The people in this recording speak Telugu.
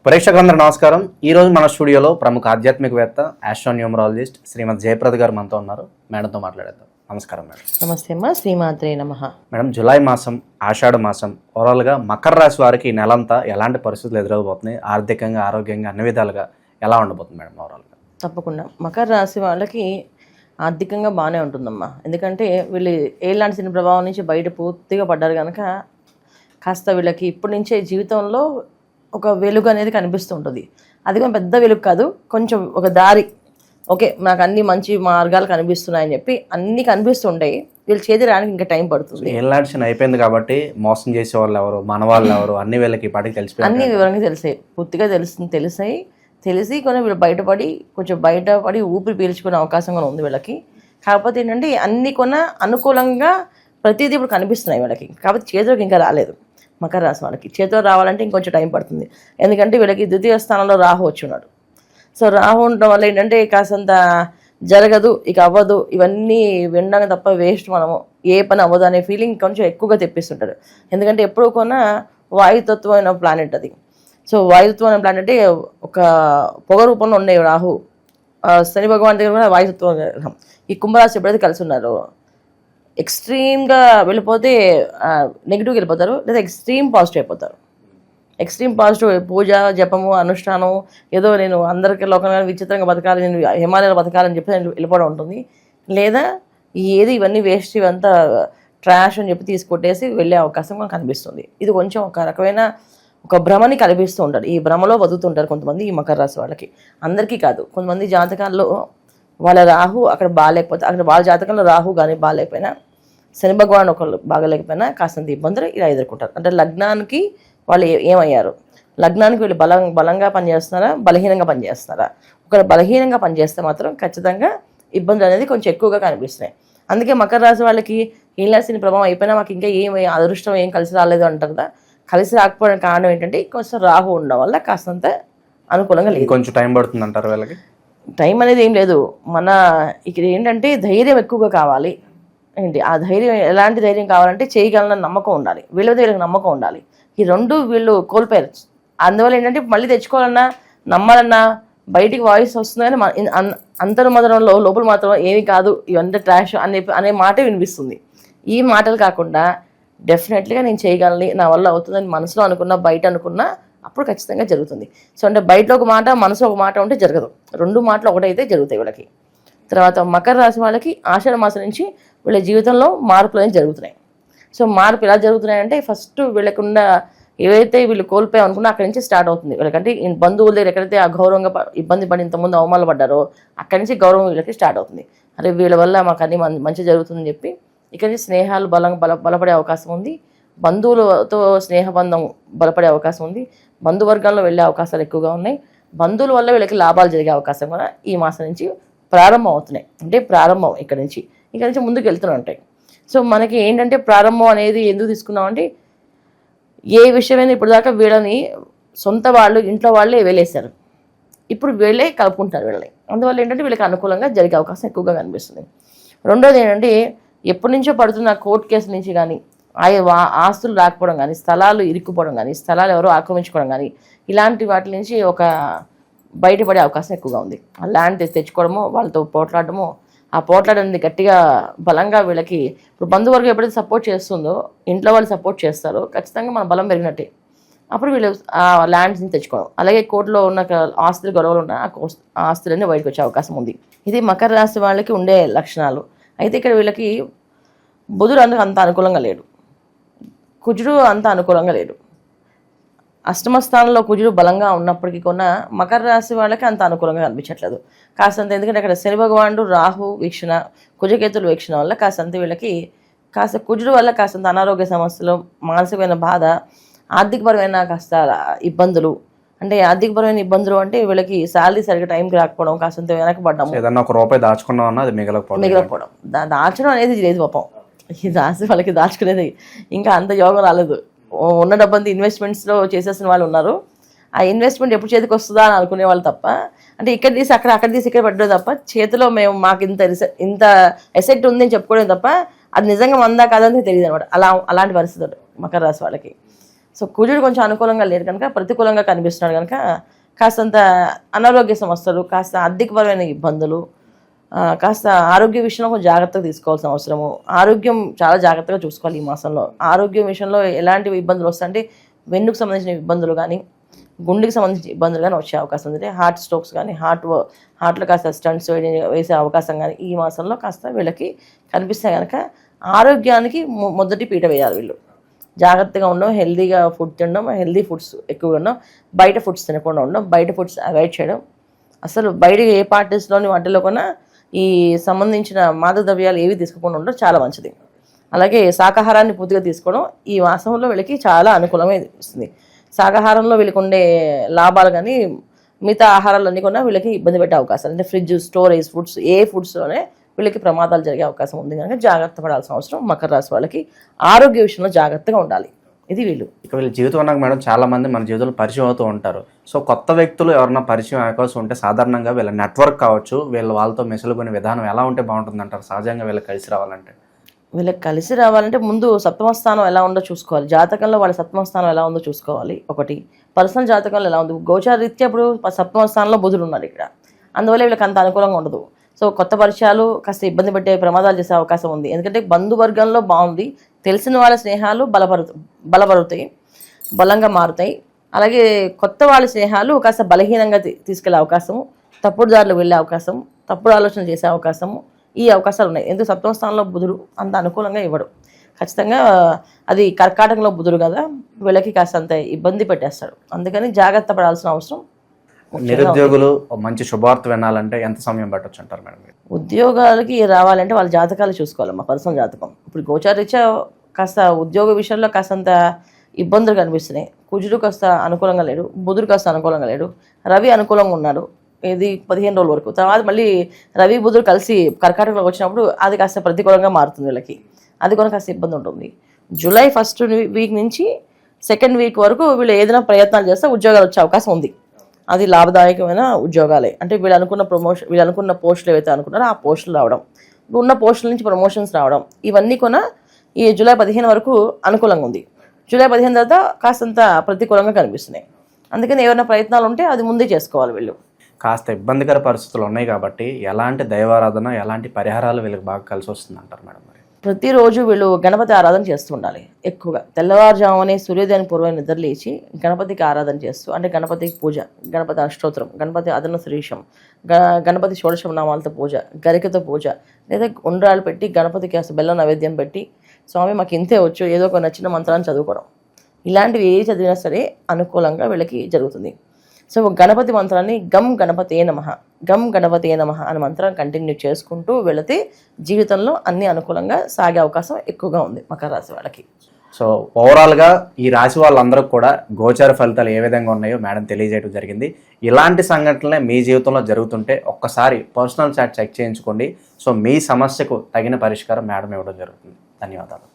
ప్రేక్షకులందరూ నమస్కారం. ఈరోజు మన స్టూడియోలో ప్రముఖ ఆధ్యాత్మికవేత్త ఆస్ట్రోన్యూమరాలజిస్ట్ శ్రీమతి జయప్రద గారు మనతో ఉన్నారు. మేడంతో మాట్లాడేద్దాం. నమస్కారం మేడం. నమస్తే అమ్మా. శ్రీమాత్రే నమః. మేడం, జూలై మాసం, ఆషాఢ మాసం, ఓవరాల్గా మకర రాశి వారికి ఈ నెలంతా ఎలాంటి పరిస్థితులు ఎదురవబోతున్నాయి? ఆర్థికంగా, ఆరోగ్యంగా అన్ని విధాలుగా ఎలా ఉండబోతుంది మేడం ఓవరాల్గా? తప్పకుండా మకర రాశి వాళ్ళకి ఆర్థికంగా బాగానే ఉంటుందమ్మా. ఎందుకంటే వీళ్ళు ఏలాంటి శని ప్రభావం నుంచి బయట పూర్తిగా పడ్డారు కనుక కాస్త వీళ్ళకి ఇప్పటి నుంచే జీవితంలో ఒక వెలుగు అనేది కనిపిస్తూ ఉంటుంది. అది కూడా పెద్ద వెలుగు కాదు, కొంచెం ఒక దారి. ఓకే, నాకు అన్ని మంచి మార్గాలు కనిపిస్తున్నాయని చెప్పి అన్నీ కనిపిస్తుంటాయి. వీళ్ళు చేతి రానికి ఇంకా టైం పడుతుంది. ఏలాంటి శని అయిపోయింది కాబట్టి మోసం చేసే వాళ్ళు ఎవరు, మన వాళ్ళు ఎవరు, అన్ని వీళ్ళకి పాటికి తెలిసిపోయి అన్ని వివరంగా తెలిసాయి, పూర్తిగా తెలిసి కొన్ని వీళ్ళు బయటపడి ఊపిరి పీల్చుకునే అవకాశం కూడా ఉంది వీళ్ళకి. కాకపోతే ఏంటంటే అన్ని అనుకూలంగా ప్రతిదీ ఇప్పుడు కనిపిస్తున్నాయి వీళ్ళకి. కాకపోతే చేతిలోకి ఇంకా రాలేదు. మకర రాశి వాళ్ళకి చేతిలో రావాలంటే ఇంకొంచెం టైం పడుతుంది. ఎందుకంటే వీళ్ళకి ద్వితీయ స్థానంలో రాహు వచ్చున్నాడు. సో రాహు ఉండడం వల్ల ఏంటంటే కాసంత జరగదు, ఇక అవ్వదు, ఇవన్నీ వినడానికి తప్ప వేస్ట్, మనము ఏ పని అవ్వదు అనే ఫీలింగ్ కొంచెం ఎక్కువగా తెప్పిస్తుంటాడు. ఎందుకంటే ఎప్పుడు వాయుతత్వమైన ప్లానెట్ అది. సో వాయుతత్వమైన ప్లానెట్ అంటే ఒక పొగ రూపంలో ఉండే రాహు, శని భగవాన్ దగ్గర కూడా వాయుతత్వం. ఈ కుంభరాశి ఎప్పుడైతే కలిసి ఉన్నారో ఎక్స్ట్రీమ్గా వెళ్ళిపోతే నెగిటివ్గా వెళ్ళిపోతారు, లేదా ఎక్స్ట్రీమ్ పాజిటివ్ అయిపోతారు. ఎక్స్ట్రీమ్ పాజిటివ్ పూజ, జపము, అనుష్ఠానం, ఏదో నేను అందరికీ లోకంగా విచిత్రంగా బతకాలి, నేను హిమాలయాలు బతకాలని చెప్పి నేను వెళ్ళిపోవడం ఉంటుంది. లేదా ఇవన్నీ వేస్ట్, ఇవంతా ట్రాష్ అని చెప్పి తీసుకొట్టేసి వెళ్ళే అవకాశం మనకు కనిపిస్తుంది. ఇది కొంచెం ఒక రకమైన ఒక భ్రమని కనిపిస్తూ ఉంటారు. ఈ భ్రమలో బతుకుతుంటారు కొంతమంది ఈ మకర రాశి వాళ్ళకి. అందరికీ కాదు, కొంతమంది జాతకాల్లో వాళ్ళ రాహు అక్కడ బాగాలేకపోతే, అక్కడ వాళ్ళ జాతకంలో రాహు కానీ బాగాలేకపోయినా, శని భగవాన్ ఒకళ్ళు బాగాలేకపోయినా కాస్తంత ఇబ్బందులు ఇలా ఎదుర్కొంటారు. అంటే లగ్నానికి వాళ్ళు ఏమయ్యారు, లగ్నానికి వీళ్ళు బలంగా పనిచేస్తున్నారా, బలహీనంగా పనిచేస్తున్నారా? ఒకరు బలహీనంగా పనిచేస్తే మాత్రం ఖచ్చితంగా ఇబ్బందులు అనేది కొంచెం ఎక్కువగా కనిపిస్తున్నాయి. అందుకే మకర రాశి వాళ్ళకి శని ప్రభావం అయిపోయినా మాకు ఇంకా అదృష్టం ఏం కలిసి రాలేదు అంటారు కదా. కలిసి రాకపోవడానికి కారణం ఏంటంటే కొంచెం రాహు ఉండడం వల్ల కాస్తంత అనుకూలంగా లేదు. కొంచెం టైం పడుతుంది అంటారు వీళ్ళకి. టైం అనేది ఏం లేదు, మన ఇక్కడ ఏంటంటే ధైర్యం ఎక్కువగా కావాలి. ఏంటి ఆ ధైర్యం, ఎలాంటి ధైర్యం కావాలంటే చేయగలన నమ్మకం ఉండాలి, వీళ్ళకి నమ్మకం ఉండాలి. ఈ రెండు వీళ్ళు కోల్పోయారు. అందువల్ల ఏంటంటే మళ్ళీ తెచ్చుకోవాలన్నా, నమ్మాలన్నా బయటికి వాయిస్ వస్తుంది కానీ అంతర్మదనంలో లోపల మాత్రం ఏమి కాదు, ఇవంతా ట్రాష్ అనే మాట వినిపిస్తుంది. ఈ మాటలు కాకుండా డెఫినెట్లీగా నేను చేయగలని, నా వల్ల అవుతుందని మనసులో అనుకున్నా, బయట అనుకున్నా అప్పుడు ఖచ్చితంగా జరుగుతుంది. సో అంటే బయటలో ఒక మాట, మనసులో ఒక మాట ఉంటే జరగదు. రెండు మాటలు ఒకటైతే జరుగుతాయి వీళ్ళకి. తర్వాత మకర రాశి వాళ్ళకి ఆషాఢ మాసం నుంచి వీళ్ళ జీవితంలో మార్పులు అనేవి జరుగుతున్నాయి. సో మార్పు ఎలా జరుగుతున్నాయంటే ఫస్ట్ వీళ్ళకున్న ఏవైతే వీళ్ళు కోల్పోయాం అనుకున్నా అక్కడి నుంచి స్టార్ట్ అవుతుంది వీళ్ళకంటే. బంధువుల దగ్గర ఎక్కడైతే అగౌరవంగా ఇబ్బంది పడి ఇంతకుముందు అవమానాలు పడ్డారో అక్కడి నుంచి గౌరవం వీళ్ళకి స్టార్ట్ అవుతుంది. అరే వీళ్ళ వల్ల మాకు అన్ని మంచి జరుగుతుందని చెప్పి ఇక్కడి నుంచి స్నేహాలు బలపడే అవకాశం ఉంది. బంధువులతో స్నేహబంధం బలపడే అవకాశం ఉంది. బంధువర్గాల్లో వెళ్ళే అవకాశాలు ఎక్కువగా ఉన్నాయి. బంధువుల వల్ల వీళ్ళకి లాభాలు జరిగే అవకాశం కూడా ఈ మాసం నుంచి ప్రారంభం అవుతున్నాయి. అంటే ప్రారంభం ఇక్కడ నుంచి ముందుకు వెళ్తూనే ఉంటాయి. సో మనకి ఏంటంటే ప్రారంభం అనేది ఎందుకు తీసుకున్నామంటే ఏ విషయమైనా ఇప్పుడు దాకా వీళ్ళని సొంత వాళ్ళు, ఇంట్లో వాళ్ళే వెళ్ళేశారు, ఇప్పుడు వీళ్ళే కలుపుకుంటారు వీళ్ళని. అందువల్ల ఏంటంటే వీళ్ళకి అనుకూలంగా జరిగే అవకాశం ఎక్కువగా కనిపిస్తుంది. రెండోది ఏంటంటే ఎప్పటి నుంచో పడుతున్న కోర్టు కేసుల నుంచి కానీ, ఆస్తులు రాకపోవడం కానీ, స్థలాలు ఇరుక్కుపోవడం కానీ, స్థలాలు ఎవరో ఆక్రమించుకోవడం కానీ, ఇలాంటి వాటి నుంచి ఒక బయటపడే అవకాశం ఎక్కువగా ఉంది. ల్యాండ్ తెచ్చుకోవడమో, వాళ్ళతో పోట్లాడమో, ఆ పోట్లాడనేది గట్టిగా బలంగా వీళ్ళకి ఇప్పుడు బంధువర్గం ఎప్పుడైతే సపోర్ట్ చేస్తుందో, ఇంట్లో వాళ్ళు సపోర్ట్ చేస్తారో ఖచ్చితంగా మన బలం పెరిగినట్టే. అప్పుడు వీళ్ళు ఆ ల్యాండ్స్ని తెచ్చుకోవడం, అలాగే కోర్టులో ఉన్న ఆస్తులు గొడవలు ఉన్న ఆ ఆస్తులన్నీ బయటకు వచ్చే అవకాశం ఉంది. ఇది మకర రాశి వాళ్ళకి ఉండే లక్షణాలు. అయితే ఇక్కడ వీళ్ళకి బుధుడు అంత అనుకూలంగా లేడు, కుజుడు అంత అనుకూలంగా లేడు. అష్టమ స్థానంలో కుజుడు బలంగా ఉన్నప్పటికీ కూడా మకర రాశి వాళ్ళకి అంత అనుకూలంగా కనిపించట్లేదు కాస్తంత. ఎందుకంటే అక్కడ శని భగవానుడు రాహు వీక్షణ, కుజకేతులు వీక్షణ వల్ల కాస్తంత వీళ్ళకి కుజుడు వల్ల కాస్తంత అనారోగ్య సమస్యలు, మానసికమైన బాధ, ఆర్థికపరమైన కాస్త ఇబ్బందులు. అంటే ఆర్థికపరమైన ఇబ్బందులు అంటే వీళ్ళకి శాలరీ సరిగ్గా టైంకి రాకపోవడం, కాస్తంత వెనకబడ్డం, ఏదన్నా ఒక రూపాయి దాచుకున్నాం అది మిగలకపోవడం. దాచడం అనేది లేదు పాపం. ఈ రాశి వాళ్ళకి దాచుకునేది ఇంకా అంత యోగం రాలేదు. ఉన్న డబ్బంతా ఇన్వెస్ట్మెంట్స్లో చేసేసిన వాళ్ళు ఉన్నారు. ఆ ఇన్వెస్ట్మెంట్ ఎప్పుడు చేతికి వస్తుందా అని అనుకునే వాళ్ళు తప్ప, అంటే ఇక్కడ తీసి అక్కడ తీసి ఇక్కడ పెట్టడం తప్ప, చేతిలో మాకు ఇంత ఎసెట్ ఉంది అని చెప్పుకోవడం తప్ప అది నిజంగా మందా కాదని తెలియదు అనమాట. అలాంటి పరిస్థితులు మకర రాశి వాళ్ళకి. సో కుజుడు కొంచెం అనుకూలంగా లేడు కనుక ప్రతికూలంగా కనిపిస్తున్నాడు కనుక కాస్తంత అనారోగ్య సమస్యలు, కాస్త ఆర్థికపరమైన ఇబ్బందులు, కాస్త ఆరోగ్య విషయంలో కొంచెం జాగ్రత్తగా తీసుకోవాల్సిన అవసరము. ఆరోగ్యం చాలా జాగ్రత్తగా చూసుకోవాలి ఈ మాసంలో. ఆరోగ్యం విషయంలో ఎలాంటి ఇబ్బందులు వస్తాయంటే వెన్నుకు సంబంధించిన ఇబ్బందులు కానీ, గుండెకి సంబంధించిన ఇబ్బందులు కానీ వచ్చే అవకాశం ఉంది. హార్ట్ స్ట్రోక్స్ కానీ, హార్ట్లో కాస్త స్టంట్స్ వేసే అవకాశం కానీ ఈ మాసంలో కాస్త వీళ్ళకి కనిపిస్తాయి కనుక ఆరోగ్యానికి మొదటి పీట వేయాలి వీళ్ళు. జాగ్రత్తగా ఉండడం, హెల్దీగా ఫుడ్ తినడం, హెల్దీ ఫుడ్స్ ఎక్కువగా ఉండడం, బయట ఫుడ్స్ తినకుండా ఉండడం, బయట ఫుడ్స్ అవాయిడ్ చేయడం. అసలు బయట ఏ పార్టీస్లోని వాటిలో కన్నా ఈ సంబంధించిన మాదక ద్రవ్యాలు ఏవి తీసుకోకుండా ఉండడం చాలా మంచిది. అలాగే శాకాహారాన్ని పూర్తిగా తీసుకోవడం ఈ మాసంలో వీళ్ళకి చాలా అనుకూలమే ఇస్తుంది. శాకాహారంలో వీళ్ళకి ఉండే లాభాలు కానీ మిగతా ఆహారాలన్నీ కూడా వీళ్ళకి ఇబ్బంది పెట్టే అవకాశాలు, అంటే ఫ్రిడ్జ్, స్టోరేజ్ ఫుడ్స్, ఏ ఫుడ్స్లోనే వీళ్ళకి ప్రమాదాలు జరిగే అవకాశం ఉంది కనుక జాగ్రత్త పడాల్సిన అవసరం మకర రాశి వాళ్ళకి. ఆరోగ్య విషయంలో జాగ్రత్తగా ఉండాలి. ఇది వీళ్ళు. ఇక వీళ్ళ జీవితం అన్నాక మేడం చాలా మంది మన జీవితంలో పరిచయం అవుతూ ఉంటారు. సో కొత్త వ్యక్తులు ఎవరైనా పరిచయం అవకాశం ఉంటే సాధారణంగా వీళ్ళ నెట్వర్క్ కావచ్చు, వాళ్ళతో మెసులుకునే విధానం ఎలా ఉంటే బాగుంటుంది అంటారు సహజంగా వీళ్ళకి కలిసి రావాలంటే? వీళ్ళకి కలిసి రావాలంటే ముందు సప్తమ స్థానం ఎలా ఉందో చూసుకోవాలి. జాతకంలో వాళ్ళ సప్తమ స్థానం ఎలా ఉందో చూసుకోవాలి. ఒకటి పర్సనల్ జాతకంలో ఎలా ఉంది, గోచార రీత్యా ఇప్పుడు సప్తమ స్థానంలో బుధుడు ఉన్నాడు ఇక్కడ, అందువల్ల వీళ్ళకి అంత అనుకూలంగా ఉండదు. సో కొత్త పరిచయాలు కాస్త ఇబ్బంది పెట్టే ప్రమాదాలు చేసే అవకాశం ఉంది. ఎందుకంటే బంధువర్గంలో బాగుంది, తెలిసిన వాళ్ళ స్నేహాలు బలపడతాయి, బలంగా మారుతాయి. అలాగే కొత్త వాళ్ళ స్నేహాలు కాస్త బలహీనంగా తీసుకెళ్లే అవకాశము, తప్పుడు దారిలో వెళ్ళే అవకాశం, తప్పుడు ఆలోచన చేసే అవకాశము, ఈ అవకాశాలు ఉన్నాయి. ఎందుకు సప్తమ స్థానంలో బుధుడు అంత అనుకూలంగా ఇవ్వడు. ఖచ్చితంగా అది కర్కాటకంలో బుధుడు కదా, వీళ్ళకి కాస్త అంత ఇబ్బంది పెట్టేస్తాడు. అందుకని జాగ్రత్త పడాల్సిన అవసరం. నిరుద్యోగులు మంచి శుభార్త వినాలంటే ఎంత సమయం పట్టొచ్చు అంటారు మేడం? ఉద్యోగాలకి రావాలంటే వాళ్ళ జాతకాలు చూసుకోవాలి, మా పర్సనల్ జాతకం. ఇప్పుడు గోచారీత్యా కాస్త ఉద్యోగ విషయంలో కాస్తంత ఇబ్బందులు కనిపిస్తున్నాయి. కుజుడు కాస్త అనుకూలంగా లేడు, బుధుడు కాస్త అనుకూలంగా లేడు, రవి అనుకూలంగా ఉన్నాడు. ఇది 15 రోజుల వరకు. తర్వాత మళ్ళీ రవి బుధుడు కలిసి కర్కాటకంలోకి వచ్చినప్పుడు అది కాస్త ప్రతికూలంగా మారుతుంది వీళ్ళకి. అది కూడా కాస్త ఇబ్బంది ఉంటుంది. జూలై 1st వీక్ నుంచి 2nd వీక్ వరకు వీళ్ళు ఏదైనా ప్రయత్నాలు చేస్తే ఉద్యోగాలు వచ్చే అవకాశం ఉంది. అది లాభదాయకమైన ఉద్యోగాలే. అంటే వీళ్ళు అనుకున్న పోస్టులు ఏవైతే అనుకున్నారో ఆ పోస్టులు రావడం, ఉన్న పోస్టుల నుంచి ప్రమోషన్స్ రావడం, ఇవన్నీ కూడా ఈ జూలై 15 వరకు అనుకూలంగా ఉంది. జూలై 15 తర్వాత కాస్తంత ప్రతికూలంగా కనిపిస్తున్నాయి. అందుకని ఏమైనా ప్రయత్నాలు ఉంటే అది ముందే చేసుకోవాలి వీళ్ళు. కాస్త ఇబ్బందికర పరిస్థితులు ఉన్నాయి కాబట్టి ఎలాంటి దైవారాధన, ఎలాంటి పరిహారాలు వీళ్ళకి బాగా కలిసి వస్తుంది అంటారు మేడం? మరి ప్రతిరోజు వీళ్ళు గణపతి ఆరాధన చేస్తూ ఉండాలి. ఎక్కువగా తెల్లవారుజామునే సూర్యోదయాన్ని పూర్వం నిద్ర లేచి గణపతికి ఆరాధన చేస్తూ, అంటే గణపతికి పూజ, గణపతి అష్టోత్తరం, గణపతి అదన శిరీషం, గణపతి షోడశ నామాలతో పూజ, గరికతో పూజ, లేదా ఉండ్రాలు పెట్టి గణపతికి అసలు బెల్లం నైవేద్యం పెట్టి, స్వామి మాకు ఇంతే వచ్చు, ఏదో ఒక నచ్చిన మంత్రాన్ని చదువుకోవడం, ఇలాంటివి ఏ చదివినా సరే అనుకూలంగా వీళ్ళకి జరుగుతుంది. సో గణపతి మంత్రాన్ని గం గణపతే నమః, గం గణపతే నమః అనే మంత్రాన్ని కంటిన్యూ చేసుకుంటూ వెళితే జీవితంలో అన్ని అనుకూలంగా సాగే అవకాశం ఎక్కువగా ఉంది మకర రాశి వాళ్ళకి. సో ఓవరాల్గా ఈ రాశి వాళ్ళందరూ కూడా గోచార ఫలితాలు ఏ విధంగా ఉన్నాయో మేడం తెలియజేయడం జరిగింది. ఇలాంటి సంఘటనలే మీ జీవితంలో జరుగుతుంటే ఒక్కసారి పర్సనల్ చాట్ చెక్ చేయించుకోండి. సో మీ సమస్యకు తగిన పరిష్కారం మేడం ఇవ్వడం జరుగుతుంది. ధన్యవాదాలు.